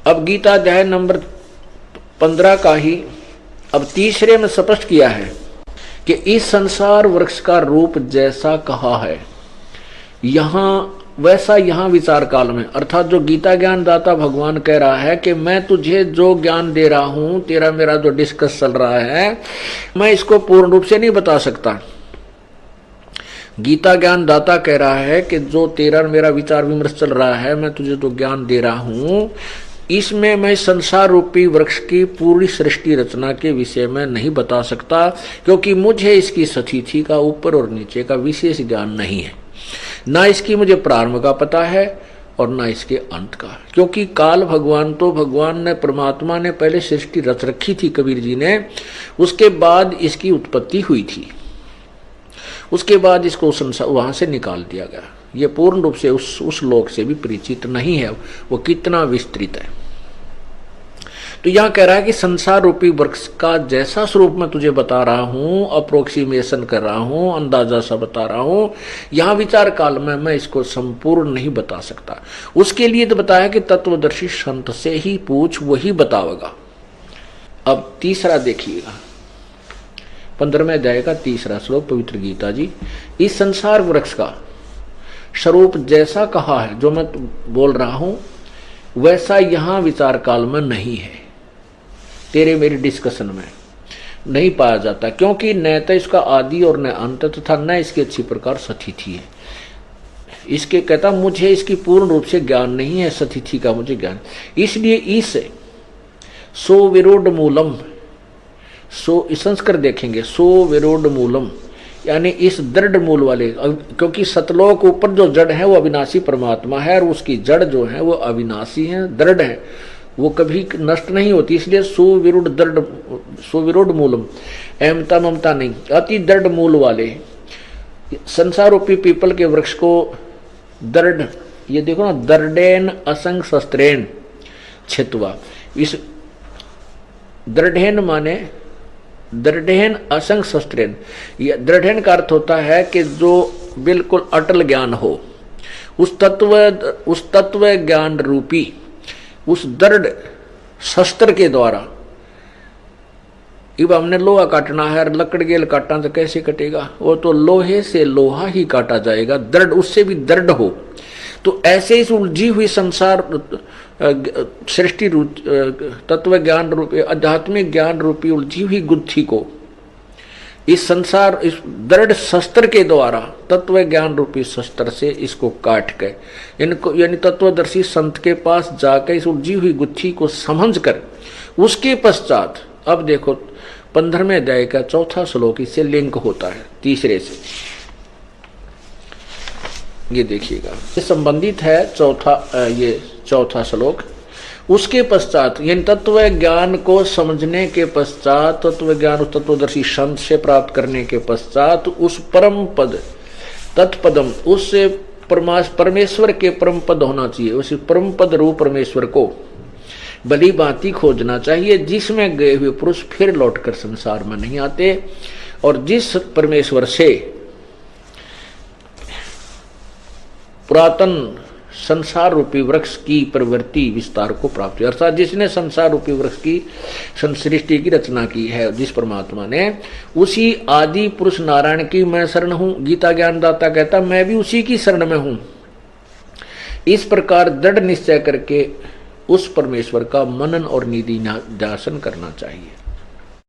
अब गीता अध्याय नंबर 15 का ही अब तीसरे में स्पष्ट किया है कि इस संसार वृक्ष का रूप जैसा कहा है यहां वैसा यहां विचार काल में, अर्थात जो गीता ज्ञान दाता भगवान कह रहा है कि मैं तुझे जो ज्ञान दे रहा हूं, तेरा मेरा जो डिस्कस चल रहा है, मैं इसको पूर्ण रूप से नहीं बता सकता। गीता ज्ञान दाता कह रहा है कि जो तेरा मेरा विचार विमर्श चल रहा है, मैं तुझे जो ज्ञान दे रहा हूं, इसमें मैं संसार रूपी वृक्ष की पूरी सृष्टि रचना के विषय में नहीं बता सकता, क्योंकि मुझे इसकी स्थिति का ऊपर और नीचे का विशेष ज्ञान नहीं है। ना इसकी मुझे प्रारंभ का पता है और ना इसके अंत का, क्योंकि काल भगवान तो भगवान ने परमात्मा ने पहले सृष्टि रच रखी थी कबीर जी ने, उसके बाद इसकी उत्पत्ति हुई थी, उसके बाद इसको वहां से निकाल दिया गया। ये पूर्ण रूप से उस लोक से भी परिचित नहीं है, वो कितना विस्तृत है। तो यहां कह रहा है कि संसार रूपी वृक्ष का जैसा स्वरूप मैं तुझे बता रहा हूं, अप्रोक्सीमेशन कर रहा हूं, अंदाजा सा बता रहा हूं, यहां विचार काल में मैं इसको संपूर्ण नहीं बता सकता। उसके लिए तो बताया कि तत्वदर्शी संत से ही पूछ, वही बतावेगा। अब तीसरा देखिएगा, 15वें अध्याय का तीसरा श्लोक पवित्र गीता जी। इस संसार वृक्ष का स्वरूप जैसा कहा है, जो मैं बोल रहा हूं वैसा यहां विचार काल में नहीं है, तेरे मेरे डिस्कशन में नहीं पाया जाता, क्योंकि न तो इसका आदि और न अंत तथा न इसकी अच्छी प्रकार स्थिति है। इसके कहता मुझे इसकी पूर्ण रूप से ज्ञान नहीं है, स्थिति का मुझे ज्ञान, इसलिए इस सो विरोध मूलम, सो संस्कृत देखेंगे, सो विरोध मूलम यानी इस दृढ़ मूल वाले, क्योंकि सतलोक ऊपर जो जड़ है वो अविनाशी परमात्मा है और उसकी जड़ जो है वो अविनाशी है, दृढ़ है, वो कभी नष्ट नहीं होती, इसलिए सुविरुद्ध दृढ़, सुविरुद्ध मूलम, अहमता ममता नहीं, अति दृढ़ मूल वाले संसार रूपी पीपल के वृक्ष को दृढ़, ये देखो ना, दृढ़ेन असंग शस्त्रेण छित्वा, इस दृढ़ेन माने दृढ़ेन असंग शस्त्रेण, दृढ़ेन का अर्थ होता है कि जो बिल्कुल अटल ज्ञान हो, उस तत्व ज्ञान रूपी उस दृढ़ शस्त्र के द्वारा। अब हमने लोहा काटना है, लकड़ गेल काटना तो कैसे कटेगा, वो तो लोहे से लोहा ही काटा जाएगा, दृढ़ उससे भी दृढ़ हो। तो ऐसे इस उलझी हुई संसार सृष्टि तत्व ज्ञान रूपी आध्यात्मिक ज्ञान रूपी उलझी हुई गुत्थी को इस संसार इस दृढ़ शस्त्र के द्वारा, तत्व ज्ञान रूपी शस्त्र से इसको काट के, इनको यानी तत्वदर्शी संत के पास जाकर इस उलझी हुई गुत्थी को समझ कर, उसके पश्चात अब देखो 15वें अध्याय का चौथा श्लोक इससे लिंक होता है तीसरे से, ये देखिएगा, ये संबंधित है चौथा श्लोक। उसके पश्चात यानी तत्व ज्ञान को समझने के पश्चात, तत्व ज्ञान तत्वदर्शी संत से प्राप्त करने के पश्चात उस परम पद तत्पदम, उससे परमेश्वर के परम पद होना चाहिए, उस परम पद रूप परमेश्वर को भली भांति खोजना चाहिए, जिसमें गए हुए पुरुष फिर लौटकर संसार में नहीं आते, और जिस परमेश्वर से पुरातन संसार रूपी वृक्ष की प्रवृत्ति विस्तार को प्राप्त हुई, अर्थात जिसने संसार रूपी वृक्ष की सृष्टि की रचना की है, जिस परमात्मा ने, उसी आदि पुरुष नारायण की मैं शरण हूं। गीता ज्ञानदाता कहता मैं भी उसी की शरण में हूं। इस प्रकार दृढ़ निश्चय करके उस परमेश्वर का मनन और निधि ध्यान करना चाहिए।